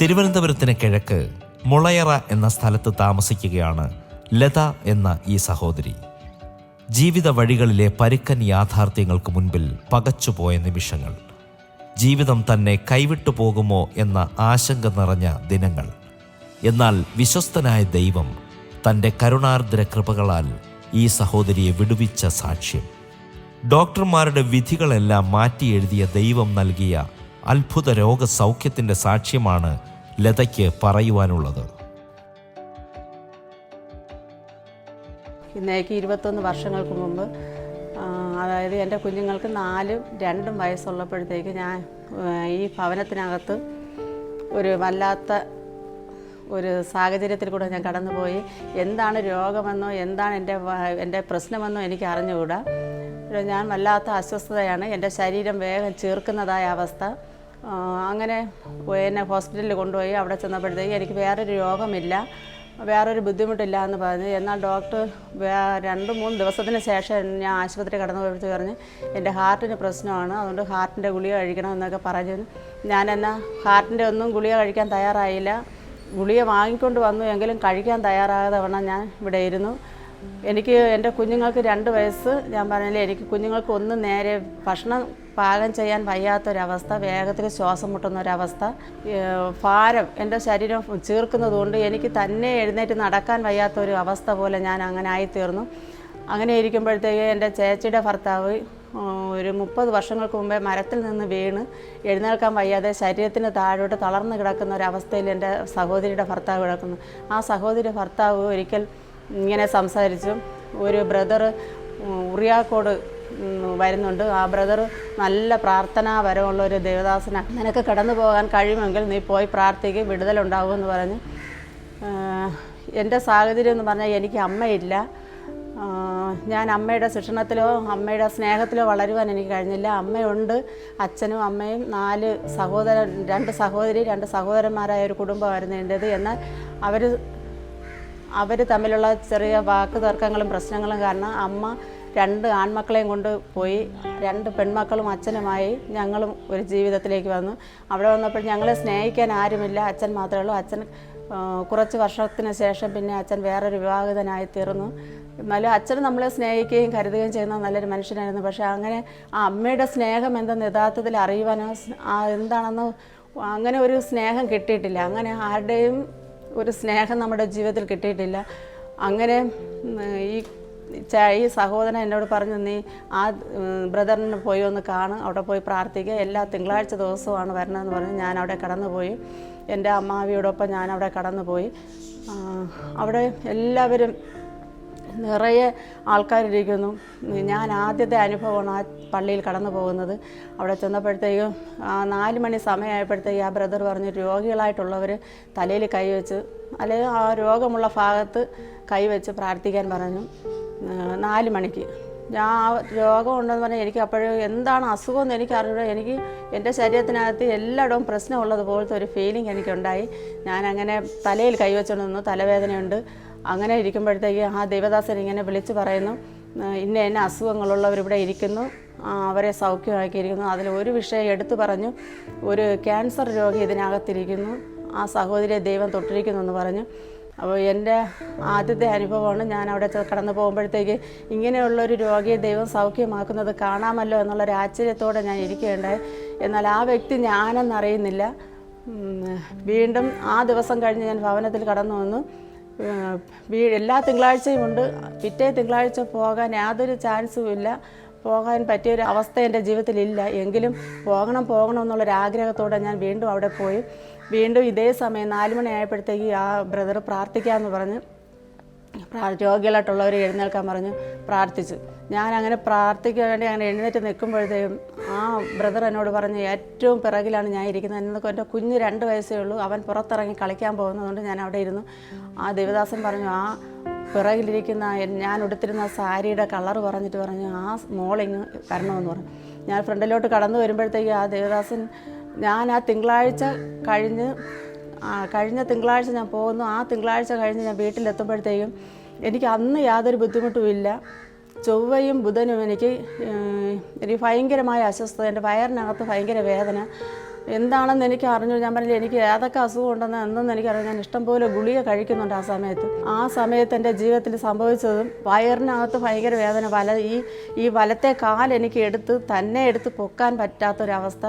തിരുവനന്തപുരത്തിന് കിഴക്ക് മുളയറ എന്ന സ്ഥലത്ത് താമസിക്കുകയാണ് ലത എന്ന ഈ സഹോദരി. ജീവിത വഴികളിലെ പരുക്കൻ യാഥാർത്ഥ്യങ്ങൾക്ക് മുൻപിൽ പകച്ചുപോയ നിമിഷങ്ങൾ, ജീവിതം തന്നെ കൈവിട്ടു പോകുമോ എന്ന ആശങ്ക നിറഞ്ഞ ദിനങ്ങൾ. എന്നാൽ വിശ്വസ്തനായ ദൈവം തൻ്റെ കരുണാർദ്ര കൃപകളാൽ ഈ സഹോദരിയെ വിടുവിച്ച സാക്ഷ്യം. ഡോക്ടർമാരുടെ വിധികളെല്ലാം മാറ്റി എഴുതിയ ദൈവം നൽകിയ അത്ഭുത രോഗസൗഖ്യത്തിൻ്റെ സാക്ഷ്യമാണ് ലതയ്ക്ക് പറയുവാനുള്ളത്. ഇന്നേക്ക് 21 വർഷങ്ങൾക്ക് മുമ്പ്, അതായത് എൻ്റെ കുഞ്ഞുങ്ങൾക്ക് 4ഉം 2ഉം വയസ്സുള്ളപ്പോഴത്തേക്ക് ഞാൻ ഈ ഭവനത്തിനകത്ത് ഒരു വല്ലാത്ത ഒരു സാഹചര്യത്തിൽ കൂടെ ഞാൻ കടന്നുപോയി. എന്താണ് രോഗമെന്നോ എന്താണ് എൻ്റെ പ്രശ്നമെന്നോ എനിക്ക് അറിഞ്ഞുകൂടാ. ഞാൻ വല്ലാത്ത അസ്വസ്ഥതയാണ്, എൻ്റെ ശരീരം വേഗം ചീർക്കുന്നതായ അവസ്ഥ. അങ്ങനെ എന്നെ ഹോസ്പിറ്റലിൽ കൊണ്ടുപോയി. അവിടെ ചെന്നപ്പോഴത്തേക്ക് എനിക്ക് വേറൊരു രോഗമില്ല, വേറൊരു ബുദ്ധിമുട്ടില്ല എന്ന് പറഞ്ഞു. എന്നാൽ ഡോക്ടർ 2-3 ദിവസത്തിന് ശേഷം ഞാൻ ആശുപത്രി കടന്നു പോയപ്പോഴത്തേക്ക് പറഞ്ഞ് എൻ്റെ ഹാർട്ടിന് പ്രശ്നമാണ്, അതുകൊണ്ട് ഹാർട്ടിൻ്റെ ഗുളിക കഴിക്കണം എന്നൊക്കെ പറഞ്ഞു. ഞാനെന്നാൽ ഹാർട്ടിൻ്റെ ഒന്നും ഗുളിക കഴിക്കാൻ തയ്യാറായില്ല. ഗുളിക വാങ്ങിക്കൊണ്ട് വന്നു, എങ്കിലും കഴിക്കാൻ തയ്യാറാകാതെ വണ്ണം ഞാൻ ഇവിടെ ഇരുന്നു. എനിക്ക് എൻ്റെ കുഞ്ഞുങ്ങൾക്ക് 2 വയസ്സ്. ഞാൻ പറഞ്ഞില്ലേ, എനിക്ക് കുഞ്ഞുങ്ങൾക്ക് ഒന്നും നേരെ ഭക്ഷണം പാകം ചെയ്യാൻ വയ്യാത്തൊരവസ്ഥ, വേഗത്തിൽ ശ്വാസം മുട്ടുന്നൊരവസ്ഥ, ഭാരം എൻ്റെ ശരീരം ചീർക്കുന്നതുകൊണ്ട് എനിക്ക് തന്നെ എഴുന്നേറ്റ് നടക്കാൻ വയ്യാത്തൊരു അവസ്ഥ പോലെ ഞാൻ അങ്ങനെ ആയിത്തീർന്നു. അങ്ങനെ ഇരിക്കുമ്പോഴത്തേക്ക് എൻ്റെ ചേച്ചിയുടെ ഭർത്താവ് ഒരു 30 വർഷങ്ങൾക്ക് മുമ്പേ മരത്തിൽ നിന്ന് വീണ് എഴുന്നേൽക്കാൻ വയ്യാതെ ശരീരത്തിന് താഴോട്ട് തളർന്നു കിടക്കുന്ന ഒരവസ്ഥയിൽ എൻ്റെ സഹോദരിയുടെ ഭർത്താവ് കിടക്കുന്നു. ആ സഹോദരി ഭർത്താവ് ഒരിക്കൽ ഇങ്ങനെ സംസാരിച്ചു. ഒരു ബ്രദർ ഉറിയാക്കോട് വരുന്നുണ്ട്, ആ ബ്രദർ നല്ല പ്രാർത്ഥനാപരമുള്ള ഒരു ദേവദാസനാണ്, നിനക്ക് കടന്നു പോകാൻ കഴിയുമെങ്കിൽ നീ പോയി പ്രാർത്ഥിക്ക്, വിടുതലുണ്ടാകുമെന്ന് പറഞ്ഞ്. എൻ്റെ സാഹചര്യം എന്ന് പറഞ്ഞാൽ എനിക്ക് അമ്മയില്ല. ഞാൻ അമ്മയുടെ ശിക്ഷണത്തിലോ അമ്മയുടെ സ്നേഹത്തിലോ വളരുവാൻ എനിക്ക് കഴിഞ്ഞില്ല. അമ്മയുണ്ട്, അച്ഛനും അമ്മയും 4 സഹോദരൻ, 2 സഹോദരി 2 സഹോദരന്മാരായ ഒരു കുടുംബമായിരുന്നു എൻ്റേത്. എന്നാൽ അവർ തമ്മിലുള്ള ചെറിയ വാക്ക് തർക്കങ്ങളും പ്രശ്നങ്ങളും കാരണം അമ്മ 2 ആൺമക്കളെയും കൊണ്ട് പോയി. 2 പെൺമക്കളും അച്ഛനുമായി ഞങ്ങളും ഒരു ജീവിതത്തിലേക്ക് വന്നു. അവിടെ വന്നപ്പോൾ ഞങ്ങളെ സ്നേഹിക്കാൻ ആരുമില്ല, അച്ഛൻ മാത്രമേ ഉള്ളൂ. അച്ഛൻ കുറച്ച് വർഷത്തിന് ശേഷം പിന്നെ അച്ഛൻ വേറൊരു വിവാഹിതനായി തീർന്നു. എന്നാലും അച്ഛൻ നമ്മളെ സ്നേഹിക്കുകയും കരുതുകയും ചെയ്യുന്ന നല്ലൊരു മനുഷ്യനായിരുന്നു. പക്ഷേ അങ്ങനെ ആ അമ്മയുടെ സ്നേഹം എന്തെന്ന് യഥാർത്ഥത്തിൽ അറിയുവാനോ എന്താണെന്ന് അങ്ങനെ ഒരു സ്നേഹം കിട്ടിയിട്ടില്ല. അങ്ങനെ ആരുടെയും ഒരു സ്നേഹം നമ്മുടെ ജീവിതത്തിൽ കിട്ടിയിട്ടില്ല. അങ്ങനെ ഈ സഹോദരൻ എന്നോട് പറഞ്ഞു, നീ ആ ബ്രദറിന് പോയി ഒന്ന് കാണും, അവിടെ പോയി പ്രാർത്ഥിക്കുക, എല്ലാ തിങ്കളാഴ്ച ദിവസമാണ് വരണമെന്ന് പറഞ്ഞ് ഞാൻ അവിടെ കടന്നുപോയി. എൻ്റെ അമ്മാവിയോടൊപ്പം ഞാൻ അവിടെ കടന്നുപോയി. അവിടെ എല്ലാവരും നിറയെ ആൾക്കാരിരിക്കുന്നു. ഞാൻ ആദ്യത്തെ അനുഭവമാണ് ആ പള്ളിയിൽ കടന്നു പോകുന്നത്. അവിടെ ചെന്നപ്പോഴത്തേക്കും 4 മണി സമയമായപ്പോഴത്തേക്ക് ആ ബ്രദർ പറഞ്ഞു, രോഗികളായിട്ടുള്ളവർ തലയിൽ കൈവച്ച് അല്ലെങ്കിൽ ആ രോഗമുള്ള ഭാഗത്ത് കൈവച്ച് പ്രാർത്ഥിക്കാൻ പറഞ്ഞു. 4 മണിക്ക് ഞാൻ ആ രോഗം ഉണ്ടെന്ന് പറഞ്ഞാൽ എനിക്ക് അപ്പോഴും എന്താണ് അസുഖമെന്ന് എനിക്ക് അറിയില്ല. എനിക്ക് എൻ്റെ ശരീരത്തിനകത്ത് എല്ലായിടവും പ്രശ്നമുള്ളത് പോലത്തെ ഒരു ഫീലിംഗ് എനിക്കുണ്ടായി. ഞാനങ്ങനെ തലയിൽ കൈവച്ചുകൊണ്ട് നിന്നു, തലവേദനയുണ്ട്. അങ്ങനെ ഇരിക്കുമ്പോഴത്തേക്ക് ആ ദേവദാസൻ ഇങ്ങനെ വിളിച്ച് പറയുന്നു, ഇന്ന അസുഖങ്ങളുള്ളവരിവിടെ ഇരിക്കുന്നു, അവരെ സൗഖ്യമാക്കിയിരിക്കുന്നു. അതിൽ ഒരു വിഷയം എടുത്തു പറഞ്ഞു, ഒരു ക്യാൻസർ രോഗി ഇതിനകത്തിരിക്കുന്നു, ആ സഹോദരിയെ ദൈവം തൊട്ടിരിക്കുന്നു എന്ന് പറഞ്ഞു. അപ്പോൾ എൻ്റെ ആദ്യത്തെ അനുഭവമാണ്. ഞാൻ അവിടെ കടന്നു പോകുമ്പോഴത്തേക്ക് ഇങ്ങനെയുള്ളൊരു രോഗിയെ ദൈവം സൗഖ്യമാക്കുന്നത് കാണാമല്ലോ എന്നുള്ളൊരു ആശ്ചര്യത്തോടെ ഞാൻ ഇരിക്കുകയുണ്ടായി. എന്നാൽ ആ വ്യക്തി ഞാനെന്നറിയുന്നില്ല. വീണ്ടും ആ ദിവസം കഴിഞ്ഞ് ഞാൻ ഭവനത്തിൽ കടന്നു വന്നു. എല്ലാ തിങ്കളാഴ്ചയും ഉണ്ട്, പിറ്റേ തിങ്കളാഴ്ച പോകാൻ യാതൊരു ചാൻസും ഇല്ല, പോകാൻ പറ്റിയൊരു അവസ്ഥ എൻ്റെ ജീവിതത്തിലില്ല. എങ്കിലും പോകണം എന്നുള്ളൊരാഗ്രഹത്തോടെ ഞാൻ വീണ്ടും അവിടെ പോയി. വീണ്ടും ഇതേ സമയം 4 മണി ആയപ്പോഴത്തേക്ക് ആ ബ്രദർ പ്രാർത്ഥിക്കാമെന്ന് പറഞ്ഞ് രോഗികളായിട്ടുള്ളവർ എഴുന്നേൽക്കാൻ പറഞ്ഞു. പ്രാർത്ഥിച്ചു. ഞാൻ അങ്ങനെ പ്രാർത്ഥിക്കാൻ വേണ്ടി അങ്ങനെ എഴുന്നേറ്റ് നിൽക്കുമ്പോഴത്തേക്കും ആ ബ്രദർ എന്നോട് പറഞ്ഞു, ഏറ്റവും പിറകിലാണ് ഞാൻ ഇരിക്കുന്നത്. എന്നൊക്കെ എൻ്റെ കുഞ്ഞ് 2 വയസ്സേ ഉള്ളൂ, അവൻ പുറത്തിറങ്ങി കളിക്കാൻ പോകുന്നതുകൊണ്ട് ഞാൻ അവിടെ ഇരുന്നു. ആ ദേവദാസൻ പറഞ്ഞു, ആ പിറകിലിരിക്കുന്ന ഞാൻ ഉടുത്തിരുന്ന സാരിയുടെ കളറ് പറഞ്ഞിട്ട് പറഞ്ഞു, ആ മോളിങ് വരണമെന്ന് പറഞ്ഞു. ഞാൻ ഫ്രണ്ടിലോട്ട് കടന്നു വരുമ്പോഴത്തേക്ക് ആ ദേവദാസൻ, ഞാൻ ആ തിങ്കളാഴ്ച കഴിഞ്ഞ തിങ്കളാഴ്ച ഞാൻ പോകുന്നു, ആ തിങ്കളാഴ്ച കഴിഞ്ഞ് ഞാൻ വീട്ടിലെത്തുമ്പോഴത്തേക്കും എനിക്ക് അന്ന് യാതൊരു ബുദ്ധിമുട്ടുമില്ല. ചൊവ്വയും ബുധനും എനിക്ക് ഭയങ്കരമായ അസ്വസ്ഥത, എൻ്റെ വയറിനകത്ത് ഭയങ്കര വേദന. എന്താണെന്ന് എനിക്ക് അറിഞ്ഞു. ഞാൻ പറഞ്ഞില്ല എനിക്ക് ഏതൊക്കെ അസുഖം ഉണ്ടെന്ന് എന്തെന്ന് എനിക്കറിയാം. ഞാൻ ഇഷ്ടംപോലെ ഗുളിക കഴിക്കുന്നുണ്ട് ആ സമയത്ത് എൻ്റെ ജീവിതത്തിൽ സംഭവിച്ചതും വയറിനകത്ത് ഭയങ്കര വേദന. ഈ വലത്തെ കാലെനിക്ക് തന്നെ എടുത്ത് പൊക്കാൻ പറ്റാത്തൊരവസ്ഥ.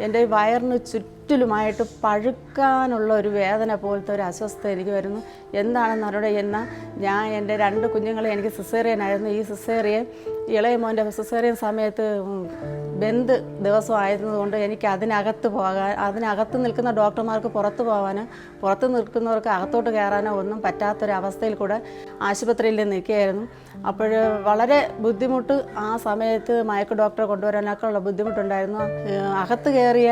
എൻ്റെ വയറിന് ചുറ്റിലുമായിട്ട് പഴുക്കാനുള്ള ഒരു വേദന പോലത്തെ ഒരു അസ്വസ്ഥത എനിക്ക് വരുന്നു. എന്താണെന്ന് അറിയണം. എന്നാൽ ഞാൻ എൻ്റെ 2 കുഞ്ഞുങ്ങളെ എനിക്ക് സിസേറിയനായിരുന്നു. ഈ സിസേറിയൻ ഇളയ മോൻ്റെ സിസേറിയൻ സമയത്ത് ബന്ദ് ദിവസമായിരുന്നതുകൊണ്ട് എനിക്ക് അതിനകത്ത് നിൽക്കുന്ന ഡോക്ടർമാർക്ക് പുറത്ത് പോകാനോ പുറത്ത് നിൽക്കുന്നവർക്ക് അകത്തോട്ട് കയറാനോ ഒന്നും പറ്റാത്തൊരവസ്ഥയിൽ കൂടെ ആശുപത്രിയിൽ നിൽക്കുകയായിരുന്നു. അപ്പോൾ വളരെ ബുദ്ധിമുട്ട് ആ സമയത്ത് മയക്ക് ഡോക്ടറെ കൊണ്ടുവരാനൊക്കെ ഉള്ള ബുദ്ധിമുട്ടുണ്ടായിരുന്നു. അകത്ത് കയറിയ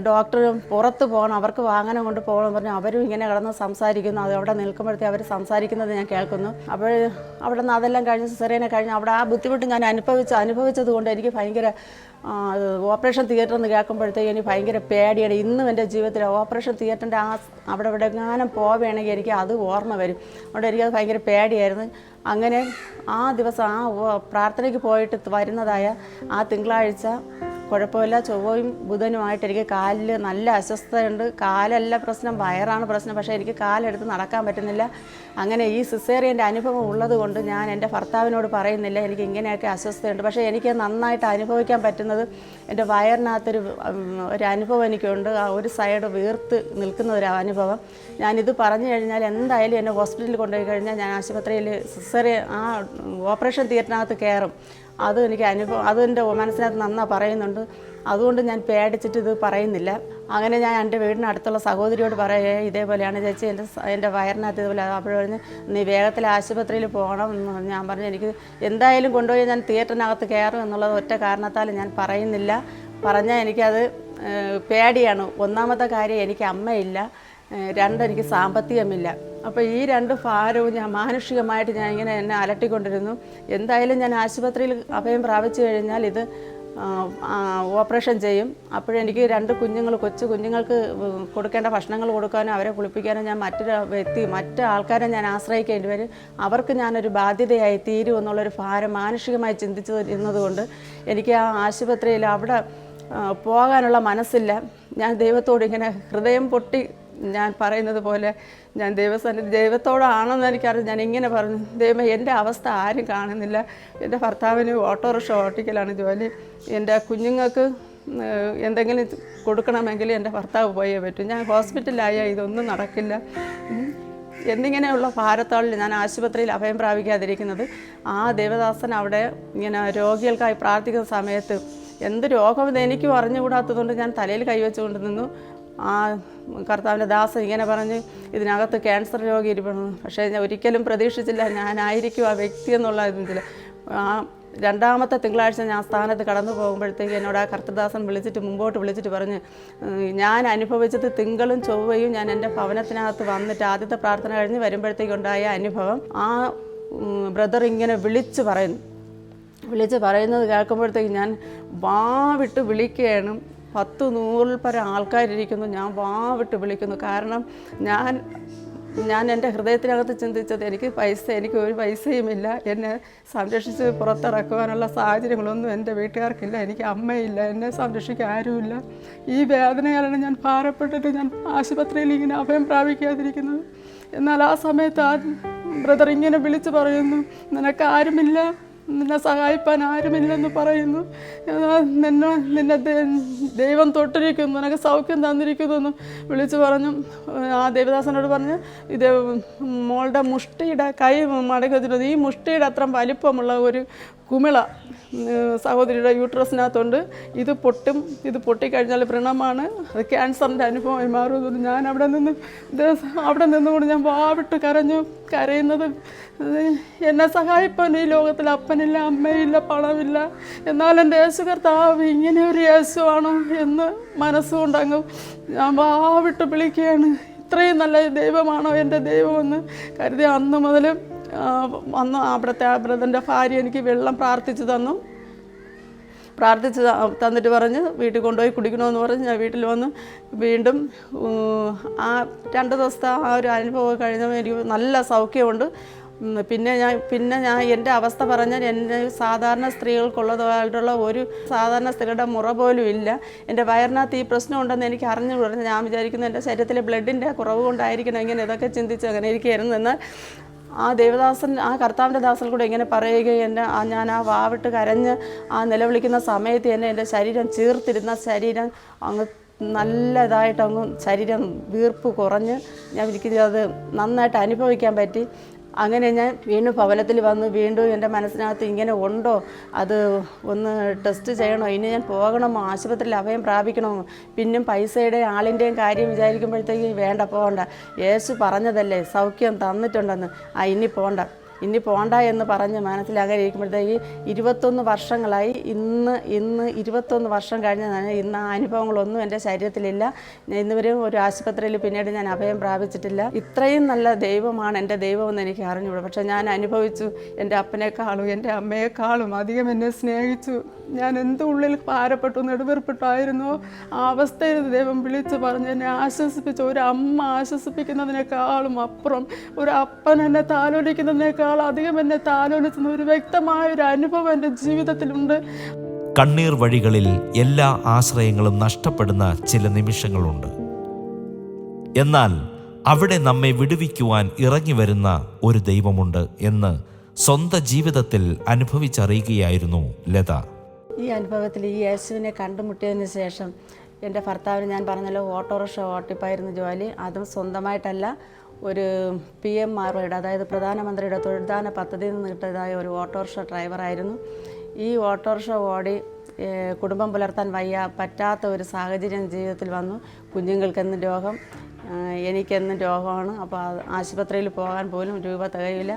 ഡോക്ടർ പുറത്ത് പോകണം, അവർക്ക് വാഹനം കൊണ്ട് പോകണം പറഞ്ഞു. അവരും ഇങ്ങനെ കിടന്ന് സംസാരിക്കുന്നു. അത് അവിടെ നിൽക്കുമ്പോഴത്തേ അവർ സംസാരിക്കുന്നത് ഞാൻ കേൾക്കുന്നു. അപ്പോൾ അവിടെ നിന്ന് അതെല്ലാം കഴിഞ്ഞ് സിസേറിയനെ കഴിഞ്ഞ് അവിടെ ആ ബുദ്ധിമുട്ട് ഞാൻ അനുഭവിച്ചത് കൊണ്ട് എനിക്ക് ഭയങ്കര ഓപ്പറേഷൻ തിയേറ്റർ എന്ന് കേൾക്കുമ്പോഴത്തേക്ക് എനിക്ക് ഭയങ്കര പേടിയാണ്. ഇന്നും എൻ്റെ ജീവിതത്തിൽ ഓപ്പറേഷൻ തിയേറ്ററിൻ്റെ അവിടെ എങ്ങാനും പോവുകയാണെങ്കിൽ എനിക്ക് അത് ഓർമ്മ വരും. അതുകൊണ്ട് എനിക്കത് ഭയങ്കര പേടിയായിരുന്നു. അങ്ങനെ ആ ദിവസം പ്രാർത്ഥനയ്ക്ക് പോയിട്ട് വരുന്നതായ ആ തിങ്കളാഴ്ച കുഴപ്പമില്ല. ചൊവ്വയും ബുധനുമായിട്ട് എനിക്ക് കാലിൽ നല്ല അസ്വസ്ഥതയുണ്ട്. കാലല്ല പ്രശ്നം, വയറാണ് പ്രശ്നം. പക്ഷേ എനിക്ക് കാലെടുത്ത് നടക്കാൻ പറ്റുന്നില്ല. അങ്ങനെ ഈ സിസേറിയൻ്റെ അനുഭവം ഉള്ളത് കൊണ്ട് ഞാൻ എൻ്റെ ഭർത്താവിനോട് പറയുന്നില്ല എനിക്ക് ഇങ്ങനെയൊക്കെ അസ്വസ്ഥതയുണ്ട്. പക്ഷേ എനിക്ക് നന്നായിട്ട് അനുഭവിക്കാൻ പറ്റുന്നത് എൻ്റെ വയറിനകത്തൊരു അനുഭവം എനിക്കുണ്ട്. ആ ഒരു സൈഡ് വീർത്ത് നിൽക്കുന്ന ഒരു അനുഭവം. ഞാനിത് പറഞ്ഞു കഴിഞ്ഞാൽ എന്തായാലും എന്നെ ഹോസ്പിറ്റലിൽ കൊണ്ടുപോയി കഴിഞ്ഞാൽ ഞാൻ ആശുപത്രിയിൽ ഓപ്പറേഷൻ തിയേറ്ററിനകത്ത് കയറും. അത് എനിക്ക് അതെൻ്റെ മനസ്സിനകത്ത് നന്നാ പറയുന്നുണ്ട്. അതുകൊണ്ട് ഞാൻ പേടിച്ചിട്ട് ഇത് പറയുന്നില്ല. അങ്ങനെ ഞാൻ എൻ്റെ വീടിനടുത്തുള്ള സഹോദരിയോട് ഇതേപോലെയാണ് ചേച്ചി എൻ്റെ വയറിനകത്ത് ഇതുപോലെ. അപ്പോൾ പറഞ്ഞ് നീ വേഗത്തിൽ ആശുപത്രിയിൽ പോകണം എന്ന് ഞാൻ പറഞ്ഞു. എനിക്ക് എന്തായാലും കൊണ്ടുപോയി ഞാൻ തിയേറ്ററിനകത്ത് കയറും എന്നുള്ളത് ഒറ്റ കാരണത്താൽ ഞാൻ പറയുന്നില്ല. പറഞ്ഞാൽ എനിക്കത് പേടിയാണ്. ഒന്നാമത്തെ കാര്യം എനിക്ക് അമ്മയില്ല, 2 എനിക്ക് സാമ്പത്തികമില്ല. അപ്പോൾ ഈ 2 ഭാരവും ഞാൻ മാനുഷികമായിട്ട് ഞാൻ ഇങ്ങനെ എന്നെ അലട്ടിക്കൊണ്ടിരുന്നു. എന്തായാലും ഞാൻ ആശുപത്രിയിൽ അഭയം പ്രാപിച്ചു കഴിഞ്ഞാൽ ഇത് ഓപ്പറേഷൻ ചെയ്യും. അപ്പോഴെനിക്ക് 2 കൊച്ചു കുഞ്ഞുങ്ങൾക്ക് കൊടുക്കേണ്ട ഭക്ഷണങ്ങൾ കൊടുക്കാനും അവരെ കുളിപ്പിക്കാനും ഞാൻ മറ്റ് ആൾക്കാരെ ഞാൻ ആശ്രയിക്കേണ്ടി വരും. അവർക്ക് ഞാനൊരു ബാധ്യതയായി തീരും എന്നുള്ളൊരു ഭാരം മാനുഷികമായി ചിന്തിച്ചു ഇരുന്നതുകൊണ്ട് എനിക്ക് ആ ആശുപത്രിയിൽ അവിടെ പോകാനുള്ള മനസ്സില്ല. ഞാൻ ദൈവത്തോട് ഇങ്ങനെ ഹൃദയം പൊട്ടി ഞാൻ പറയുന്നത് പോലെ ഞാൻ ദൈവത്തോടാണെന്ന് എനിക്കറിയാം. ഞാൻ ഇങ്ങനെ പറഞ്ഞു, ദൈവമേ എൻ്റെ അവസ്ഥ ആരും കാണുന്നില്ല. എൻ്റെ ഭർത്താവിന് ഓട്ടോറിക്ഷ ഓട്ടിക്കലാണ് ജോലി. എൻ്റെ കുഞ്ഞുങ്ങൾക്ക് എന്തെങ്കിലും കൊടുക്കണമെങ്കിൽ എൻ്റെ ഭർത്താവ് പോയേ പറ്റും. ഞാൻ ഹോസ്പിറ്റലിലായാൽ ഇതൊന്നും നടക്കില്ല എന്നിങ്ങനെയുള്ള ഭാരത്താളിൽ ഞാൻ ആശുപത്രിയിൽ അഭയം പ്രാപിക്കാതിരിക്കുന്നത്. ആ ദേവദാസൻ അവിടെ ഇങ്ങനെ രോഗികൾക്കായി പ്രാർത്ഥിക്കുന്ന സമയത്ത് എന്ത് രോഗം എനിക്കും അറിഞ്ഞുകൂടാത്തതുകൊണ്ട് ഞാൻ തലയിൽ കൈവച്ചുകൊണ്ട് നിന്നു. ആ കർത്താവിൻ്റെ ദാസൻ ഇങ്ങനെ പറഞ്ഞ് ഇതിനകത്ത് ക്യാൻസർ രോഗി ഇരിപ്പണം. പക്ഷേ ഞാൻ ഒരിക്കലും പ്രതീക്ഷിച്ചില്ല ഞാനായിരിക്കും ആ വ്യക്തി എന്നുള്ള ഇതിൽ. ആ 2ാമത്തെ തിങ്കളാഴ്ച ഞാൻ സ്ഥാനത്ത് കടന്നു പോകുമ്പോഴത്തേക്ക് എന്നോട് ആ കർത്തദാസൻ മുമ്പോട്ട് വിളിച്ചിട്ട് പറഞ്ഞ്, ഞാൻ അനുഭവിച്ചത് തിങ്കളും ചൊവ്വയും ഞാൻ എൻ്റെ ഭവനത്തിനകത്ത് വന്നിട്ട് ആദ്യത്തെ പ്രാർത്ഥന കഴിഞ്ഞ് വരുമ്പോഴത്തേക്കുണ്ടായ അനുഭവം ആ ബ്രദർ ഇങ്ങനെ വിളിച്ച് പറയുന്നത് കേൾക്കുമ്പോഴത്തേക്ക് ഞാൻ വാവിട്ട് വിളിക്കുകയാണ്. 10-100 പരം ആൾക്കാരിയ്ക്കുന്നു. ഞാൻ വാവിട്ട് വിളിക്കുന്നു. കാരണം ഞാൻ എൻ്റെ ഹൃദയത്തിനകത്ത് ചിന്തിച്ചത് എനിക്ക് ഒരു പൈസയുമില്ല. എന്നെ സംരക്ഷിച്ച് പുറത്തിറക്കുവാനുള്ള സാഹചര്യങ്ങളൊന്നും എൻ്റെ വീട്ടുകാർക്കില്ല. എനിക്ക് അമ്മയില്ല, എന്നെ സംരക്ഷിക്കാൻ ആരുമില്ല. ഈ വേദനയാണ് ഞാൻ ഭാരപ്പെട്ടിട്ട് ഞാൻ ആശുപത്രിയിൽ ഇങ്ങനെ അഭയം പ്രാപിക്കാതിരിക്കുന്നത്. എന്നാൽ ആ സമയത്ത് ആ ബ്രദർ ഇങ്ങനെ വിളിച്ച് പറയുന്നു, നിനക്ക് ആരുമില്ല, നിന്നെ സഹായിപ്പാൻ ആരുമില്ലെന്ന് പറയുന്നു. നിന്നെ ദൈവം തൊട്ടിരിക്കുന്നു, നിനക്ക് സൗഖ്യം തന്നിരിക്കുന്നു എന്ന് വിളിച്ച് പറഞ്ഞു. ആ ദേവദാസനോട് പറഞ്ഞു, ഇത് മോളുടെ മുഷ്ടിയുടെ കൈ മടക്കി വെച്ചിട്ടുണ്ട്. ഈ മുഷ്ടിയുടെ അത്ര വലിപ്പമുള്ള ഒരു കുമിള സഹോദരിയുടെ യൂട്രസിനകത്തുണ്ട്. ഇത് പൊട്ടിക്കഴിഞ്ഞാൽ വ്രണമാണ്, അത് ക്യാൻസറിൻ്റെ അനുഭവമായി മാറുമെന്ന്. ഞാൻ അവിടെ നിന്നുകൊണ്ട് ഞാൻ വാവിട്ട് കരയുന്നത്, എന്നെ സഹായിപ്പാൻ ഈ ലോകത്തിൽ അപ്പനില്ല, അമ്മയില്ല, പണമില്ല. എന്നാൽ എൻ്റെ യേശു കർത്താവ് ഇങ്ങനെ ഒരു യേശുവാണോ എന്ന് മനസ്സുകൊണ്ടങ്ങ് ഞാൻ വാവിട്ട് വിളിക്കുകയാണ്. ഇത്രയും നല്ല ദൈവമാണോ എൻ്റെ ദൈവമെന്ന് കരുതി അന്ന് മുതൽ അവിടുത്തെ ആ ബ്രദറിൻ്റെ ഭാര്യ എനിക്ക് വെള്ളം പ്രാർത്ഥിച്ച് തന്നിട്ട് പറഞ്ഞ് വീട്ടിൽ കൊണ്ടുപോയി കുടിക്കണമെന്ന് പറഞ്ഞ് ഞാൻ വീട്ടിൽ വന്ന് വീണ്ടും ആ 2 ദിവസത്തെ ആ ഒരു അനുഭവം കഴിഞ്ഞപ്പോൾ എനിക്ക് നല്ല സൗഖ്യമുണ്ട്. പിന്നെ ഞാൻ എൻ്റെ അവസ്ഥ പറഞ്ഞാൽ എൻ്റെ സാധാരണ സ്ത്രീകൾക്കുള്ളതായിട്ടുള്ള ഒരു സാധാരണ സ്ത്രീയുടെ മുറ പോലും ഇല്ല. എൻ്റെ വയറിനകത്ത് ഈ പ്രശ്നം ഉണ്ടെന്ന് എനിക്ക് അറിഞ്ഞു കൊടുത്തു. ഞാൻ വിചാരിക്കുന്നു എൻ്റെ ശരീരത്തിലെ ബ്ലഡിൻ്റെ കുറവ് കൊണ്ടായിരിക്കണം ഇങ്ങനെ ഇതൊക്കെ ചിന്തിച്ച് അങ്ങനെ ഇരിക്കുകയായിരുന്നു. എന്നാൽ ആ ദേവദാസൻ, ആ കർത്താവിൻ്റെ ദാസൻ കൂടെ ഇങ്ങനെ പറയുകയും ഞാൻ ആ വാവിട്ട് കരഞ്ഞ് ആ നിലവിളിക്കുന്ന സമയത്ത് തന്നെ എൻ്റെ ശരീരം ചീർത്തിരുന്ന ശരീരം അങ്ങ് നല്ലതായിട്ട് അങ്ങ് ശരീരം വീർപ്പ് കുറഞ്ഞ് എനിക്ക് അത് നന്നായിട്ട് അനുഭവിക്കാൻ പറ്റി. അങ്ങനെ ഞാൻ വീണ്ടും ഭവനത്തിൽ വന്നു. വീണ്ടും എൻ്റെ മനസ്സിനകത്ത് ഇങ്ങനെ ഉണ്ടോ, അത് ഒന്ന് ടെസ്റ്റ് ചെയ്യണോ, ഇനി ഞാൻ പോകണമോ, ആശുപത്രിയിൽ അഭയം പ്രാപിക്കണമോ, പിന്നും പൈസയുടെ ആളിൻ്റെയും കാര്യം വിചാരിക്കുമ്പോഴത്തേക്ക് വേണ്ട, പോകണ്ട, യേശു പറഞ്ഞതല്ലേ സൗഖ്യം തന്നിട്ടുണ്ടെന്ന്, ഇനി പോണ്ട എന്ന് പറഞ്ഞ് മനസ്സിൽ അങ്ങനെ ഇരിക്കുമ്പോഴത്തേക്ക് 21 വർഷങ്ങളായി. ഇന്ന് 21 വർഷം കഴിഞ്ഞതാണ്. ഇന്ന് ആ അനുഭവങ്ങളൊന്നും എൻ്റെ ശരീരത്തിലില്ല. ഇന്നുവരെയും ഒരു ആശുപത്രിയിൽ പിന്നീട് ഞാൻ അഭയം പ്രാപിച്ചിട്ടില്ല. ഇത്രയും നല്ല ദൈവമാണ് എൻ്റെ ദൈവമെന്ന് എനിക്ക് അറിഞ്ഞുകൂടാ. പക്ഷേ ഞാൻ അനുഭവിച്ചു. എൻ്റെ അപ്പനേക്കാളും എൻ്റെ അമ്മയെക്കാളും അധികം എന്നെ സ്നേഹിച്ചു. ഞാൻ എന്തുള്ളിൽ ഭാരപ്പെട്ടു നെടുവേർപ്പെട്ടായിരുന്നോ ആ അവസ്ഥയിൽ ദൈവം വിളിച്ച് പറഞ്ഞ് എന്നെ ആശ്വസിപ്പിച്ചു. ഒരു അമ്മ ആശ്വസിപ്പിക്കുന്നതിനേക്കാളും അപ്പുറം ഒരു അപ്പൻ എന്നെ താലോലിക്കുന്നതിനേക്കാൾ അധികം എന്നെ താലോലിച്ചുന്ന ഒരു വ്യക്തമായൊരു അനുഭവം എൻ്റെ ജീവിതത്തിലുണ്ട്. കണ്ണീർ വഴികളിൽ എല്ലാ ആശ്രയങ്ങളും നഷ്ടപ്പെടുന്ന ചില നിമിഷങ്ങളുണ്ട്. എന്നാൽ അവിടെ നമ്മെ വിടുവിക്കുവാൻ ഇറങ്ങി വരുന്ന ഒരു ദൈവമുണ്ട് എന്ന് സ്വന്തം ജീവിതത്തിൽ അനുഭവിച്ചറിയുകയായിരുന്നു ലത. ഈ അനുഭവത്തിൽ ഈ യേശുവിനെ കണ്ടുമുട്ടിയതിന് ശേഷം എൻ്റെ ഭർത്താവിന് ഞാൻ പറഞ്ഞല്ലോ ഓട്ടോറിക്ഷ ഓട്ടിപ്പായിരുന്നു ജോലി. അതും സ്വന്തമായിട്ടല്ല, ഒരു PMROയുടെ അതായത് പ്രധാനമന്ത്രിയുടെ തൊഴിൽദാന പദ്ധതിയിൽ നിന്ന് കിട്ടിയതായ ഒരു ഓട്ടോറിക്ഷ ഡ്രൈവറായിരുന്നു. ഈ ഓട്ടോറിക്ഷ ഓടി കുടുംബം പുലർത്താൻ പറ്റാത്ത ഒരു സാഹചര്യം ജീവിതത്തിൽ വന്നു. കുഞ്ഞുങ്ങൾക്കെന്നും രോഗം, എനിക്കെന്നും രോഗമാണ്. അപ്പോൾ ആശുപത്രിയിൽ പോകാൻ പോലും രൂപ തികയില്ല.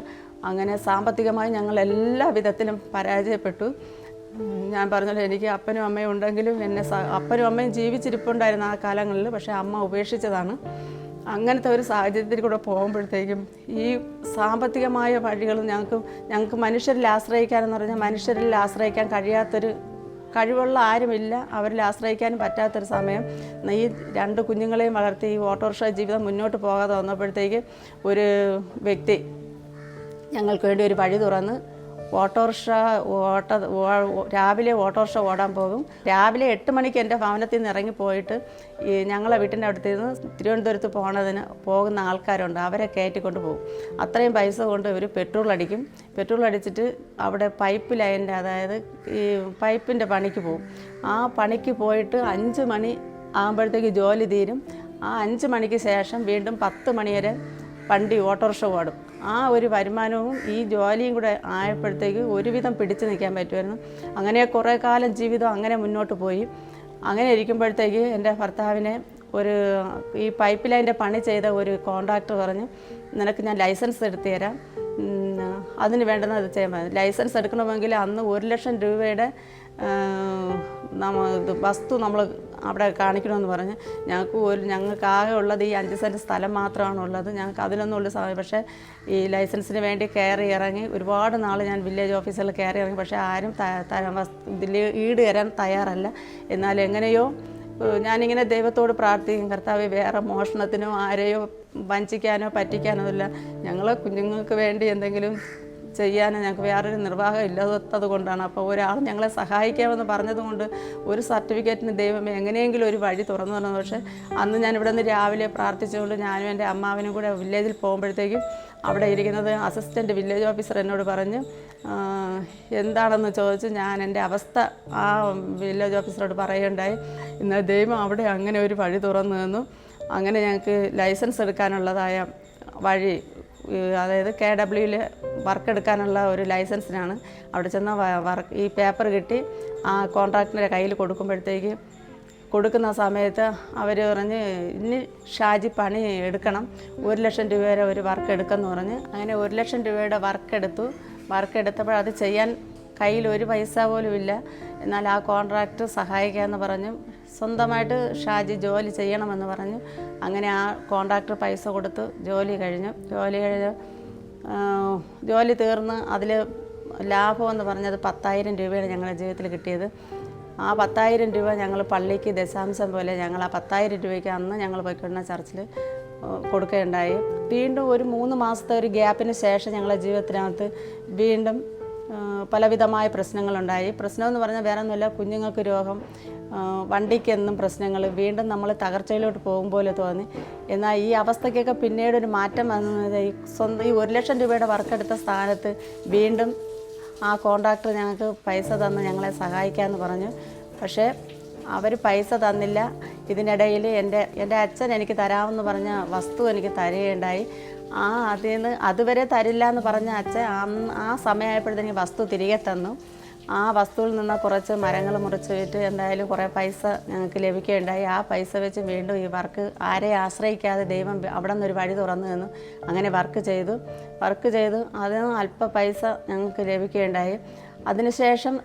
അങ്ങനെ സാമ്പത്തികമായി ഞങ്ങൾ എല്ലാ വിധത്തിലും പരാജയപ്പെട്ടു. ഞാൻ പറഞ്ഞല്ലോ, എനിക്ക് അപ്പനും അമ്മയും ഉണ്ടെങ്കിലും അപ്പനും അമ്മയും ജീവിച്ചിരിപ്പുണ്ടായിരുന്നു ആ കാലങ്ങളിൽ. പക്ഷേ അമ്മ ഉപേക്ഷിച്ചതാണ്. അങ്ങനത്തെ ഒരു സാഹചര്യത്തിൽ കൂടെ പോകുമ്പോഴത്തേക്കും ഈ സാമ്പത്തികമായ വഴികൾ ഞങ്ങൾക്ക് മനുഷ്യരിൽ ആശ്രയിക്കാനെന്ന് പറഞ്ഞാൽ മനുഷ്യരിൽ ആശ്രയിക്കാൻ കഴിയാത്തൊരു കഴിവുള്ള ആരുമില്ല, അവരിൽ ആശ്രയിക്കാനും പറ്റാത്തൊരു സമയം. ഈ 2 കുഞ്ഞുങ്ങളെയും വളർത്തി ഈ ഓട്ടോറിക്ഷ ജീവിതം മുന്നോട്ട് പോകാതെ വന്നപ്പോഴത്തേക്ക് ഒരു വ്യക്തി ഞങ്ങൾക്ക് വേണ്ടി ഒരു വഴി തുറന്ന് രാവിലെ ഓട്ടോറിക്ഷ ഓടാൻ പോകും. രാവിലെ 8 മണിക്ക് എൻ്റെ ഭവനത്തിൽ നിന്ന് ഇറങ്ങിപ്പോയിട്ട് ഞങ്ങളെ വീട്ടിൻ്റെ അടുത്ത് നിന്ന് തിരുവനന്തപുരത്ത് പോകുന്ന ആൾക്കാരുണ്ട്, അവരെ കയറ്റിക്കൊണ്ട് പോകും. അത്രയും പൈസ കൊണ്ട് ഇവർ പെട്രോൾ അടിച്ചിട്ട് അവിടെ പൈപ്പ് ലൈനിൻ്റെ, അതായത് ഈ പൈപ്പിൻ്റെ പണിക്ക് പോകും. ആ പണിക്ക് പോയിട്ട് 5 മണി ആകുമ്പോഴത്തേക്ക് ജോലി തീരും. ആ 5 മണിക്ക് ശേഷം വീണ്ടും 10 മണി വരെ വണ്ടി ഓട്ടോറിക്ഷ ഓടും. ആ ഒരു വരുമാനവും ഈ ജോലിയും കൂടെ ആയപ്പോഴത്തേക്ക് ഒരുവിധം പിടിച്ചു നിൽക്കാൻ പറ്റുമായിരുന്നു. അങ്ങനെ കുറേ കാലം ജീവിതം അങ്ങനെ മുന്നോട്ട് പോയി. അങ്ങനെ ഇരിക്കുമ്പോഴത്തേക്ക് എൻ്റെ ഭർത്താവിനെ ഈ പൈപ്പ് ലൈൻ്റെ പണി ചെയ്ത ഒരു കോൺട്രാക്ടർ പറഞ്ഞു, നിനക്ക് ഞാൻ ലൈസൻസ് എടുത്തു തരാം, അതിന് വേണ്ടുന്ന അത് ചെയ്യാൻ പറ്റും. ലൈസൻസ് എടുക്കണമെങ്കിൽ അന്ന് 1 ലക്ഷം രൂപയുടെ വസ്തു നമ്മൾ അവിടെ കാണിക്കണമെന്ന് പറഞ്ഞ് ഞങ്ങൾക്ക് ആകെ ഉള്ളത് ഈ 5 സെൻറ്റ് സ്ഥലം മാത്രമാണുള്ളത്. ഞങ്ങൾക്ക് അതിലൊന്നും ഉള്ള സമയം. പക്ഷേ ഈ ലൈസൻസിന് വേണ്ടി കയറി ഇറങ്ങി ഒരുപാട് നാൾ ഞാൻ വില്ലേജ് ഓഫീസിൽ കയറി ഇറങ്ങി. പക്ഷേ ആരും ഈട് തരാൻ തയ്യാറല്ല. എന്നാൽ എങ്ങനെയോ ഞാനിങ്ങനെ ദൈവത്തോട് പ്രാർത്ഥിക്കും, കർത്താവേ, വേറെ മോഷണത്തിനോ ആരെയോ വഞ്ചിക്കാനോ പറ്റിക്കാനോ ഇല്ല, ഞങ്ങളെ കുഞ്ഞുങ്ങൾക്ക് വേണ്ടി എന്തെങ്കിലും ചെയ്യാനോ ഞങ്ങൾക്ക് വേറൊരു നിർവാഹം ഇല്ലാത്തത് കൊണ്ടാണ്. അപ്പോൾ ഒരാൾ ഞങ്ങളെ സഹായിക്കാമെന്ന് പറഞ്ഞതുകൊണ്ട് ഒരു സർട്ടിഫിക്കറ്റിന് ദൈവമേ എങ്ങനെയെങ്കിലും ഒരു വഴി തുറന്നു തന്നു. പക്ഷേ അന്ന് ഞാൻ ഇവിടെ നിന്ന് രാവിലെ പ്രാർത്ഥിച്ചുകൊണ്ട് ഞാനും എൻ്റെ അമ്മാവനും കൂടെ വില്ലേജിൽ പോകുമ്പോഴത്തേക്കും അവിടെ ഇരിക്കുന്നത് അസിസ്റ്റൻറ്റ് വില്ലേജ് ഓഫീസർ എന്നോട് പറഞ്ഞ് എന്താണെന്ന് ചോദിച്ച് ഞാൻ എൻ്റെ അവസ്ഥ ആ വില്ലേജ് ഓഫീസറോട് പറയുകയുണ്ടായി. എന്നാൽ ദൈവം അവിടെ അങ്ങനെ ഒരു വഴി തുറന്നു തന്നു. അങ്ങനെ ഞങ്ങൾക്ക് ലൈസൻസ് എടുക്കാനുള്ളതായ വഴി, അതായത് KWയിൽ വർക്ക് എടുക്കാനുള്ള ഒരു ലൈസൻസിനാണ്. അവിടെ ചെന്ന ഈ പേപ്പർ കിട്ടി ആ കോൺട്രാക്ടറിൻ്റെ കയ്യിൽ കൊടുക്കുന്ന സമയത്ത് അവർ പറഞ്ഞ് ഇനി ഷാജി പണി എടുക്കണം, 1 ലക്ഷം രൂപ വരെ ഒരു വർക്ക് എടുക്കുമെന്ന് പറഞ്ഞ് അങ്ങനെ 1 ലക്ഷം രൂപയുടെ വർക്ക് എടുത്തപ്പോൾ അത് ചെയ്യാൻ കയ്യിൽ ഒരു പൈസ പോലും ഇല്ല. എന്നാൽ ആ കോൺട്രാക്ടർ സഹായിക്കാമെന്ന് പറഞ്ഞു. സ്വന്തമായിട്ട് ഷാജി ജോലി ചെയ്യണമെന്ന് പറഞ്ഞു. അങ്ങനെ ആ കോൺട്രാക്ടർ പൈസ കൊടുത്ത് ജോലി കഴിഞ്ഞു. ജോലി തീർന്ന് അതിൽ ലാഭമെന്ന് പറഞ്ഞത് 10,000 രൂപയാണ് ഞങ്ങളുടെ ജീവിതത്തിൽ കിട്ടിയത്. ആ 10,000 രൂപ ഞങ്ങൾ പള്ളിക്ക് ദശാംശം പോലെ ഞങ്ങൾ ആ 10,000 രൂപയ്ക്ക് അന്ന് ഞങ്ങൾ പോയിക്കൊണ്ടിരുന്ന ചർച്ചിൽ കൊടുക്കുകയുണ്ടായി. വീണ്ടും ഒരു 3 മാസത്തെ ഒരു ഗ്യാപ്പിന് ശേഷം ഞങ്ങളുടെ ജീവിതത്തിനകത്ത് വീണ്ടും പലവിധമായ പ്രശ്നങ്ങളുണ്ടായി. പ്രശ്നമെന്ന് പറഞ്ഞാൽ വേറെ ഒന്നുമില്ല, കുഞ്ഞുങ്ങൾക്ക് രോഗം, വണ്ടിക്കെന്നും പ്രശ്നങ്ങൾ, വീണ്ടും നമ്മൾ തകർച്ചയിലോട്ട് പോകും പോലെ തോന്നി. എന്നാൽ ഈ അവസ്ഥയ്ക്കൊക്കെ പിന്നീട് ഒരു മാറ്റം വന്നത് ഈ 1,00,000 രൂപയുടെ വർക്കെടുത്ത സ്ഥാനത്ത് വീണ്ടും ആ കോൺട്രാക്ടർ ഞങ്ങൾക്ക് പൈസ തന്ന് ഞങ്ങളെ സഹായിക്കാമെന്ന് പറഞ്ഞു. പക്ഷേ അവർ പൈസ തന്നില്ല. ഇതിനിടയിൽ എൻ്റെ അച്ഛൻ എനിക്ക് തരാമെന്ന് പറഞ്ഞ വസ്തു എനിക്ക് തരികയുണ്ടായി. അതിൽ നിന്ന് അതുവരെ തരില്ല എന്ന് പറഞ്ഞ അച്ഛൻ ആ സമയമായപ്പോഴത്തേക്ക് വസ്തു തിരികെ തന്നു. ആ വസ്തുവിൽ നിന്ന് കുറച്ച് മരങ്ങൾ മുറിച്ച് വിറ്റ് എന്തായാലും കുറേ പൈസ ഞങ്ങൾക്ക് ലഭിക്കുകയുണ്ടായി. ആ പൈസ വെച്ച് വീണ്ടും ഈ വർക്ക് ആരെയും ആശ്രയിക്കാതെ ദൈവം അവിടെ നിന്നൊരു വഴി തുറന്നു തന്നു. അങ്ങനെ വർക്ക് ചെയ്തു അതിന് അല്പ പൈസ ഞങ്ങൾക്ക് ലഭിക്കുകയുണ്ടായി. അതിനുശേഷം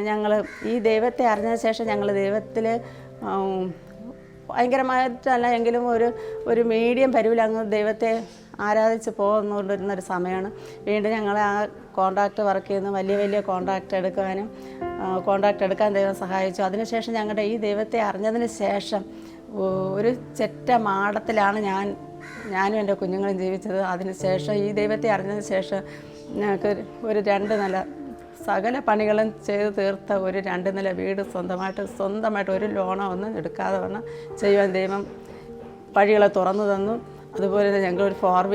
ഞങ്ങൾ ഈ ദൈവത്തെ അറിഞ്ഞ ശേഷം ഞങ്ങൾ ദൈവത്തിൽ ഭയങ്കരമായിട്ടല്ല എങ്കിലും ഒരു മീഡിയം പരിവിൽ അങ്ങ് ദൈവത്തെ ആരാധിച്ച് പോകുന്നൊരു സമയമാണ്. വീണ്ടും ഞങ്ങൾ ആ കോൺട്രാക്റ്റ് വർക്ക് ചെയ്യുന്നു. വലിയ കോൺട്രാക്റ്റ് എടുക്കാൻ ദൈവം സഹായിച്ചു. അതിനുശേഷം ഞങ്ങളുടെ ഈ ദൈവത്തെ അറിഞ്ഞതിന് ശേഷം ഒരു ചെറ്റ മാടത്തിലാണ് ഞാനും എൻ്റെ കുഞ്ഞുങ്ങളും ജീവിച്ചത്. അതിനുശേഷം ഈ ദൈവത്തെ അറിഞ്ഞതിന് ശേഷം ഞങ്ങൾക്ക് ഒരു 2 നില സകല പണികളും ചെയ്ത് തീർത്ത ഒരു 2 നില വീട് സ്വന്തമായിട്ട് ഒരു ലോണോ ഒന്നും എടുക്കാതെ വണ്ണം ചെയ്യുവാൻ ദൈവം വഴികളെ തുറന്നു തന്നു. അതുപോലെ തന്നെ ഞങ്ങളൊരു 4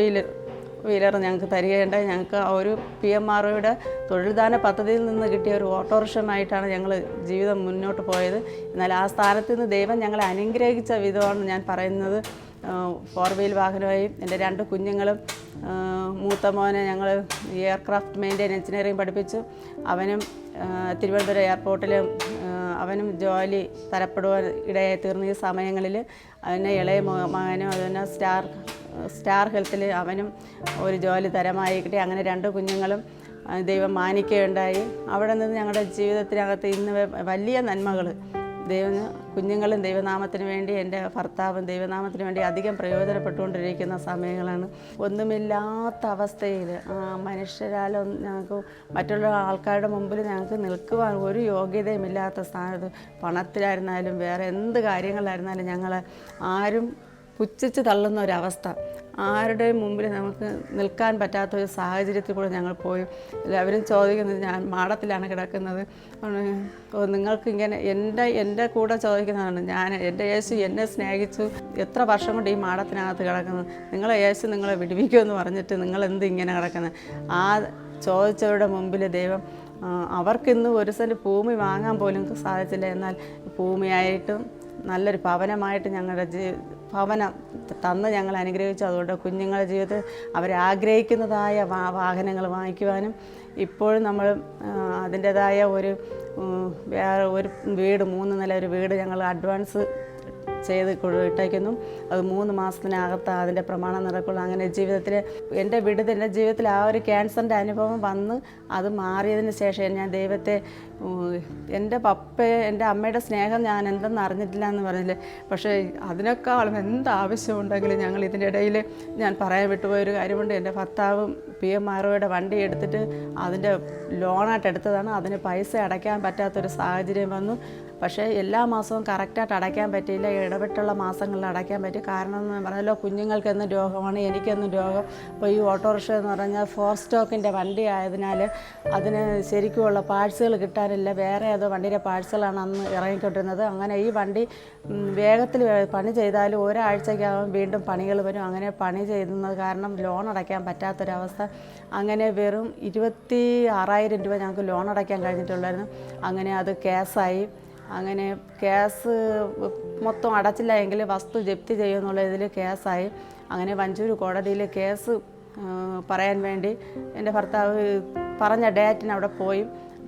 വീലർ ഞങ്ങൾക്ക് തരികയുണ്ടായി. ഞങ്ങൾക്ക് ആ ഒരു PMROയുടെ തൊഴിൽദാന പദ്ധതിയിൽ നിന്ന് കിട്ടിയ ഒരു ഓട്ടോറിക്ഷമായിട്ടാണ് ഞങ്ങൾ ജീവിതം മുന്നോട്ട് പോയത്. എന്നാൽ ആ സ്ഥാനത്ത് നിന്ന് ദൈവം ഞങ്ങളെ അനുഗ്രഹിച്ച വിധമാണ് ഞാൻ പറയുന്നത്. 4 വീൽ വാഹനമായി എൻ്റെ 2 കുഞ്ഞുങ്ങളും, മൂത്ത മോനെ ഞങ്ങൾ എയർക്രാഫ്റ്റ് മെയിൻ്റെയിൻ എഞ്ചിനീയറിംഗ് പഠിപ്പിച്ചു. അവനും തിരുവനന്തപുരം എയർപോർട്ടിൽ അവനും ജോലി തരപ്പെടുവാൻ ഇടയായി തീർന്നു. ഈ സമയങ്ങളിൽ അവനെ ഇളയ മകനും അതുപോലെ സ്റ്റാർ ഹെൽത്തിൽ അവനും ഒരു ജോലി തരമായി കിട്ടി. അങ്ങനെ 2 കുഞ്ഞുങ്ങളും ദൈവം മാനിക്കുകയുണ്ടായി. അവിടെ നിന്ന് ഞങ്ങളുടെ ജീവിതത്തിനകത്ത് ഇന്ന് വലിയ നന്മകൾ കുഞ്ഞുങ്ങളും ദൈവനാമത്തിന് വേണ്ടി, എൻ്റെ ഭർത്താവും ദൈവനാമത്തിന് വേണ്ടി അധികം പ്രയോജനപ്പെട്ടുകൊണ്ടിരിക്കുന്ന സമയങ്ങളാണ്. ഒന്നുമില്ലാത്ത അവസ്ഥയിൽ മനുഷ്യരാലും ഞങ്ങൾക്ക് മറ്റുള്ള ആൾക്കാരുടെ മുമ്പിൽ ഞങ്ങൾക്ക് നിൽക്കുവാൻ ഒരു യോഗ്യതയുമില്ലാത്ത സ്ഥാനത്ത്, പണത്തിലായിരുന്നാലും വേറെ എന്ത് കാര്യങ്ങളിലായിരുന്നാലും ഞങ്ങളെ ആരും പുച്ഛിച്ച് തള്ളുന്ന ഒരവസ്ഥ, ആരുടെയും മുമ്പിൽ നമുക്ക് നിൽക്കാൻ പറ്റാത്തൊരു സാഹചര്യത്തിൽ കൂടെ ഞങ്ങൾ പോയി. എല്ലാവരും ചോദിക്കുന്നത്, ഞാൻ മാടത്തിലാണ് കിടക്കുന്നത്, നിങ്ങൾക്ക് ഇങ്ങനെ എൻ്റെ കൂടെ ചോദിക്കുന്നതാണ്, എൻ്റെ യേശു എന്നെ സ്നേഹിച്ചു, എത്ര വർഷം കൊണ്ട് ഈ മാടത്തിനകത്ത് കിടക്കുന്നത്, യേശു നിങ്ങളെ വിടുവിക്കുമെന്ന് പറഞ്ഞിട്ട് നിങ്ങൾ എന്ത് ഇങ്ങനെ കിടക്കുന്നത്? ആ ചോദിച്ചവരുടെ മുമ്പിൽ ദൈവം അവർക്കിന്ന് 1 സെൻറ്റ് ഭൂമി വാങ്ങാൻ പോലും സാധിച്ചില്ല. എന്നാൽ ഭൂമിയായിട്ടും നല്ലൊരു ഭവനമായിട്ട് ഞങ്ങളുടെ ഭവനം തന്ന് ഞങ്ങൾ അനുഗ്രഹിച്ചു. അതുകൊണ്ട് കുഞ്ഞുങ്ങളുടെ ജീവിതത്തിൽ അവരാഗ്രഹിക്കുന്നതായ വാഹനങ്ങൾ വാങ്ങിക്കുവാനും ഇപ്പോഴും നമ്മൾ അതിൻ്റേതായ വേറെ ഒരു വീട് 3 നില ഒരു വീട് ഞങ്ങൾ അഡ്വാൻസ് ചെയ്ത് ഇട്ടേക്കുന്നു. അത് 3 മാസത്തിനകത്ത് അതിൻ്റെ പ്രമാണം നടക്കുള്ളൂ. അങ്ങനെ എൻ്റെ ജീവിതത്തിൽ ആ ഒരു ക്യാൻസറിൻ്റെ അനുഭവം വന്ന് അത് മാറിയതിന് ശേഷം ഞാൻ ദൈവത്തെ, എൻ്റെ അമ്മയുടെ സ്നേഹം ഞാൻ എന്തെന്ന് അറിഞ്ഞിട്ടില്ല എന്ന് പറഞ്ഞില്ലേ, പക്ഷേ അതിനേക്കാളും എന്താവശ്യമുണ്ടെങ്കിലും ഞങ്ങൾ ഇതിൻ്റെ ഇടയിൽ ഞാൻ പറയാൻ വിട്ടുപോയൊരു കാര്യമുണ്ട്. എൻ്റെ ഭർത്താവും PMROയുടെ വണ്ടി എടുത്തിട്ട് അതിൻ്റെ ലോണായിട്ട് എടുത്തതാണ്. അതിന് പൈസ അടയ്ക്കാൻ പറ്റാത്തൊരു സാഹചര്യം വന്നു. പക്ഷേ എല്ലാ മാസവും കറക്റ്റായിട്ട് അടയ്ക്കാൻ പറ്റിയില്ല. ഇടവിട്ടുള്ള മാസങ്ങളിൽ അടയ്ക്കാൻ പറ്റി. കാരണം എന്ന് പറഞ്ഞാലോ, കുഞ്ഞുങ്ങൾക്കെന്നും രോഗമാണ്, എനിക്കെന്നും രോഗം. അപ്പോൾ ഈ ഓട്ടോറിക്ഷ എന്ന് പറഞ്ഞാൽ 4 സ്റ്റോക്കിൻ്റെ വണ്ടി ആയതിനാൽ അതിന് ശരിക്കുമുള്ള പാഴ്സുകൾ കിട്ടാനില്ല. വേറെ ഏതോ വണ്ടിയുടെ പാഴ്സുകളാണ് അന്ന് ഇറങ്ങിക്കൊണ്ടിരുന്നത്. അങ്ങനെ ഈ വണ്ടി വേഗത്തിൽ പണി ചെയ്താലും ഒരാഴ്ചയ്ക്കകം വീണ്ടും പണികൾ വരും. അങ്ങനെ പണി ചെയ്യുന്നത് കാരണം ലോൺ അടയ്ക്കാൻ പറ്റാത്തൊരവസ്ഥ. അങ്ങനെ വെറും 26,000 രൂപ ഞങ്ങൾക്ക് ലോൺ അടയ്ക്കാൻ കഴിഞ്ഞിട്ടുള്ളായിരുന്നു. അങ്ങനെ അത് കേസായി. അങ്ങനെ കേസ് മൊത്തം അടച്ചില്ല എങ്കിൽ വസ്തു ജപ്തി ചെയ്യുമെന്നുള്ള ഇതിൽ കേസായി. അങ്ങനെ വഞ്ചൂർ കോടതിയിൽ കേസ് പറയാൻ വേണ്ടി എൻ്റെ ഭർത്താവ് പറഞ്ഞ ഡേറ്റിന് അവിടെ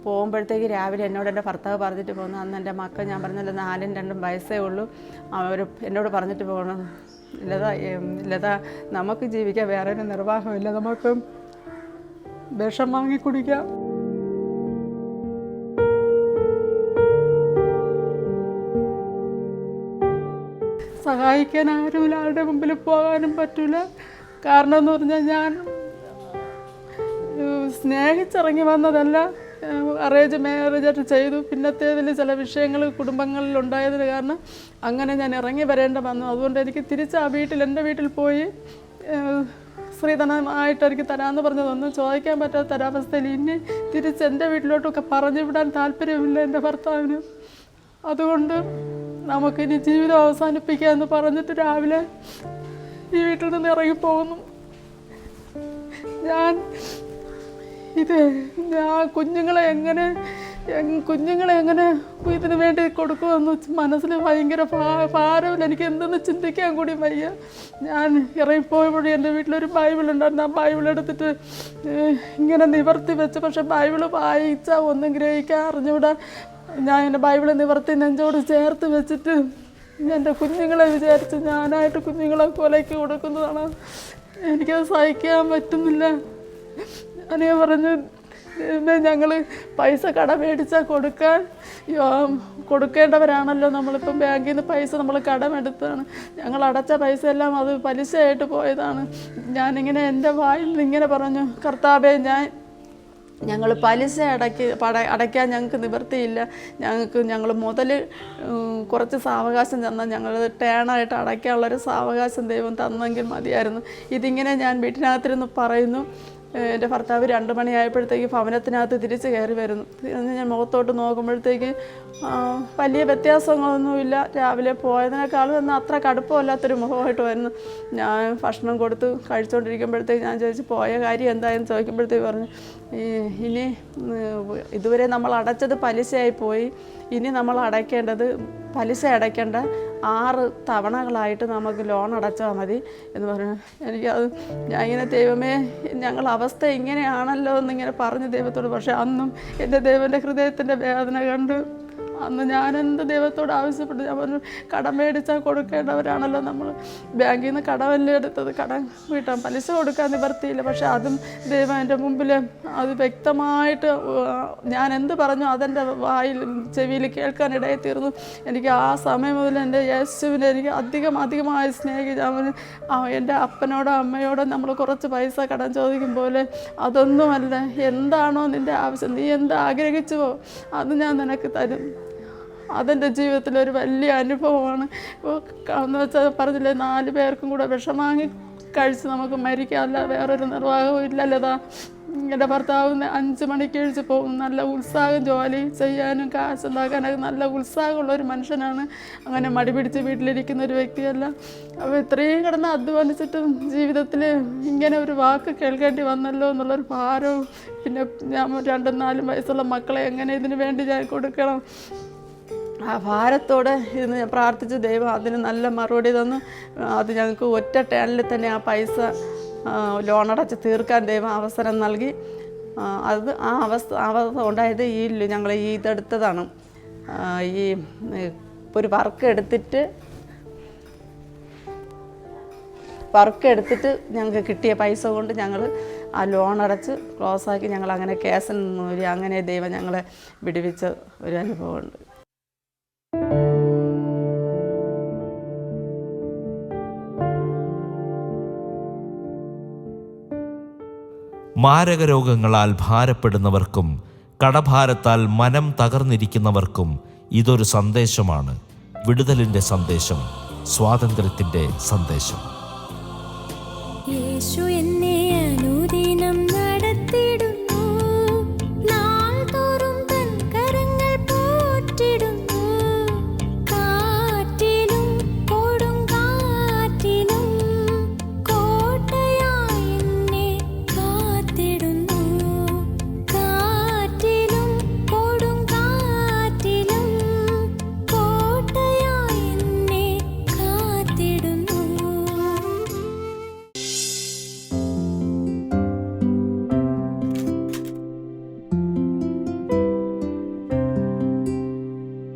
പോകുമ്പോഴത്തേക്ക് രാവിലെ എന്നോട് എൻ്റെ ഭർത്താവ് പറഞ്ഞിട്ട് പോകുന്നു. അന്ന് എൻ്റെ മക്കൾ, ഞാൻ പറഞ്ഞല്ലോ 4ഉം 2ഉം വയസ്സേ ഉള്ളൂ, അവർ എന്നോട് പറഞ്ഞിട്ട് പോകണം, ലത നമുക്ക് ജീവിക്കാൻ വേറെ ഒരു നിർവാഹമില്ല, നമുക്ക് വിഷം വാങ്ങി കുടിക്കാം. സഹായിക്കാൻ ആരുമില്ല, ആരുടെ മുമ്പിൽ പോകാനും പറ്റില്ല. കാരണം എന്ന് പറഞ്ഞാൽ ഞാൻ സ്നേഹിച്ചിറങ്ങി വന്നതല്ല, അറേഞ്ച് മാരേജായിട്ട് ചെയ്തു. പിന്നത്തേതിൽ ചില വിഷയങ്ങൾ കുടുംബങ്ങളിൽ ഉണ്ടായതിന് കാരണം അങ്ങനെ ഞാൻ ഇറങ്ങി വരേണ്ട വന്നു. അതുകൊണ്ട് എനിക്ക് തിരിച്ച് ആ വീട്ടിൽ, എൻ്റെ വീട്ടിൽ പോയി സ്ത്രീധനമായിട്ട് എനിക്ക് തരാമെന്ന് പറഞ്ഞതൊന്നും ചോദിക്കാൻ പറ്റാത്ത ഒരവസ്ഥയിൽ ഇനി തിരിച്ച് എൻ്റെ വീട്ടിലോട്ടൊക്കെ പറഞ്ഞു വിടാൻ താല്പര്യമില്ല എൻ്റെ ഭർത്താവിന്. അതുകൊണ്ട് നമുക്കിനി ജീവിതം അവസാനിപ്പിക്കാമെന്ന് പറഞ്ഞിട്ട് രാവിലെ ഈ വീട്ടിൽ നിന്ന് ഇറങ്ങിപ്പോകുന്നു. ഞാൻ കുഞ്ഞുങ്ങളെ എങ്ങനെ ഇതിനു വേണ്ടി കൊടുക്കുമെന്ന് മനസ്സിൽ ഭയങ്കര ഭാരമില്ല. എനിക്ക് എന്തെന്ന് ചിന്തിക്കാൻ കൂടി വയ്യ. ഞാൻ ഇറങ്ങിപ്പോയപ്പോഴും എൻ്റെ വീട്ടിലൊരു ബൈബിൾ ഉണ്ടായിരുന്നു. ആ ബൈബിൾ എടുത്തിട്ട് ഇങ്ങനെ നിവർത്തി വെച്ച്, പക്ഷെ ബൈബിൾ വായിച്ചാൽ ഒന്നും ഗ്രഹിക്കാൻ അറിഞ്ഞുകൂടാ. ഞാൻ എൻ്റെ ബൈബിൾ നിവർത്തി നെഞ്ചോട് ചേർത്ത് വെച്ചിട്ട് എൻ്റെ കുഞ്ഞുങ്ങളെ വിചാരിച്ച് ഞാനായിട്ട് കുഞ്ഞുങ്ങളെ കൊലയ്ക്ക് കൊടുക്കുന്നതാണ്. എനിക്കത് സഹിക്കാൻ പറ്റുന്നില്ല. ഞാൻ പറഞ്ഞു, ഞങ്ങൾ പൈസ കട മേടിച്ചാൽ കൊടുക്കേണ്ടവരാണല്ലോ. നമ്മളിപ്പം ബാങ്കിൽ നിന്ന് പൈസ നമ്മൾ കടമെടുത്താണ്. ഞങ്ങൾ അടച്ച പൈസ എല്ലാം അത് പലിശയായിട്ട് പോയതാണ്. ഞാനിങ്ങനെ എൻ്റെ വായിൽ നിന്ന് ഇങ്ങനെ പറഞ്ഞു, കർത്താവേ, ഞങ്ങൾ പലിശ അടയ്ക്കാൻ ഞങ്ങൾക്ക് നിവൃത്തിയില്ല. ഞങ്ങൾ മുതൽ കുറച്ച് സാവകാശം തന്നാൽ ഞങ്ങൾ ടേണായിട്ട് അടയ്ക്കാനുള്ളൊരു സാവകാശം ദൈവം തന്നെങ്കിൽ മതിയായിരുന്നു. ഇതിങ്ങനെ ഞാൻ വീട്ടിനകത്തിരുന്ന് പറയുന്നു. എൻ്റെ ഭർത്താവ് 2 മണിയായപ്പോഴത്തേക്ക് ഭവനത്തിനകത്ത് തിരിച്ച് കയറി വരുന്നു. ഞാൻ മുഖത്തോട്ട് നോക്കുമ്പോഴത്തേക്ക് വലിയ വ്യത്യാസങ്ങളൊന്നുമില്ല. രാവിലെ പോയതിനേക്കാളും എന്നാൽ അത്ര കടുപ്പമില്ലാത്തൊരു മുഖമായിട്ട് വരുന്നു. ഞാൻ ഭക്ഷണം കൊടുത്ത് കഴിച്ചുകൊണ്ടിരിക്കുമ്പോഴത്തേക്ക് ഞാൻ ചോദിച്ചു, പോയ കാര്യം എന്തായെന്ന് ചോദിക്കുമ്പോഴത്തേക്ക് പറഞ്ഞു, ഇനി ഇതുവരെ നമ്മൾ അടച്ചത് പലിശയായി പോയി. ഇനി നമ്മൾ പലിശ അടയ്ക്കേണ്ട 6 തവണകളായിട്ട് നമുക്ക് ലോൺ അടച്ചാൽ മതി എന്ന് പറഞ്ഞു. ഞാൻ ഇങ്ങനെ, ദൈവമേ, ഞങ്ങളുടെ അവസ്ഥ ഇങ്ങനെയാണല്ലോ എന്നിങ്ങനെ പറഞ്ഞു ദൈവത്തോട്. പക്ഷെ അന്നും എൻ്റെ ദൈവൻ്റെ ഹൃദയത്തിൻ്റെ വേദന കണ്ട് അന്ന് ഞാനെന്ത് ദൈവത്തോട് ആവശ്യപ്പെട്ടു. ഞാൻ പറഞ്ഞു, കടം മേടിച്ചാൽ കൊടുക്കേണ്ടവരാണല്ലോ നമ്മൾ. ബാങ്കിൽ നിന്ന് കടമല്ലേ എടുത്തത്, കടം വീട്ടാൻ പലിശ കൊടുക്കാൻ നിവർത്തിയില്ല. പക്ഷെ അതും ദൈവം എൻ്റെ മുമ്പിൽ അത് വ്യക്തമായിട്ട് ഞാൻ എന്ത് പറഞ്ഞു അതെൻ്റെ ചെവിയിൽ കേൾക്കാനിടയിൽ തീർന്നു. എനിക്ക് ആ സമയം മുതൽ എൻ്റെ യേശുവിനെ എനിക്ക് അധികമായി സ്നേഹിക്കാൻ. എൻ്റെ അപ്പനോടോ അമ്മയോടോ നമ്മൾ കുറച്ച് പൈസ കടം ചോദിക്കും പോലെ അതൊന്നുമല്ല. എന്താണോ നിൻ്റെ ആവശ്യം, നീ എന്ത് ആഗ്രഹിച്ചുവോ അത് ഞാൻ നിനക്ക് തരും. അതെൻ്റെ ജീവിതത്തിലൊരു വലിയ അനുഭവമാണ്. എന്ന് വെച്ചാൽ പറഞ്ഞില്ലേ, 4 പേർക്കും കൂടെ വിഷം വാങ്ങി കഴിച്ച് നമുക്ക് മരിക്കാമല്ല, വേറൊരു നിർവാഹവും ഇല്ലല്ലതാ. എൻ്റെ ഭർത്താവ് 5 മണിക്ക് എഴുതി പോകും. നല്ല ഉത്സാഹം, ജോലി ചെയ്യാനും കാശുണ്ടാക്കാനൊക്കെ നല്ല ഉത്സാഹമുള്ളൊരു മനുഷ്യനാണ്. അങ്ങനെ മടി പിടിച്ച് വീട്ടിലിരിക്കുന്ന ഒരു വ്യക്തിയല്ല. അപ്പോൾ ഇത്രയും കിടന്ന് അധ്വാനിച്ചിട്ടും ജീവിതത്തിൽ ഇങ്ങനെ ഒരു വാക്ക് കേൾക്കേണ്ടി വന്നല്ലോ എന്നുള്ളൊരു ഭാരവും, പിന്നെ ഞാൻ 2-4 വയസ്സുള്ള മക്കളെ എങ്ങനെ ഇതിനു വേണ്ടി ഞാൻ കൊടുക്കണം, ആ ഭാരത്തോടെ ഇരുന്ന് ഞാൻ പ്രാർത്ഥിച്ചു. ദൈവം അതിന് നല്ല മറുപടി തന്നു. അത് ഞങ്ങൾക്ക് ഒറ്റ ടേണിൽ തന്നെ ആ പൈസ ലോണടച്ച് തീർക്കാൻ ദൈവം അവസരം നൽകി. ആ അവസ്ഥ ഉണ്ടായത് ഞങ്ങൾ ഇതെടുത്തതാണ്. ഒരു വർക്ക് എടുത്തിട്ട് ഞങ്ങൾക്ക് കിട്ടിയ പൈസ കൊണ്ട് ഞങ്ങൾ ആ ലോൺ അടച്ച് ക്ലോസാക്കി. ഞങ്ങൾ അങ്ങനെ കേസിൽ നിന്നൂരി അങ്ങനെ ദൈവം ഞങ്ങളെ വിടുവിച്ച ഒരു അനുഭവമുണ്ട്. മാരകരോഗങ്ങളാൽ ഭാരപ്പെടുന്നവർക്കും കടഭാരത്താൽ മനം തകർന്നിരിക്കുന്നവർക്കും ഇതൊരു സന്ദേശമാണ്. വിടുതലിൻ്റെ സന്ദേശം, സ്വാതന്ത്ര്യത്തിൻ്റെ സന്ദേശം.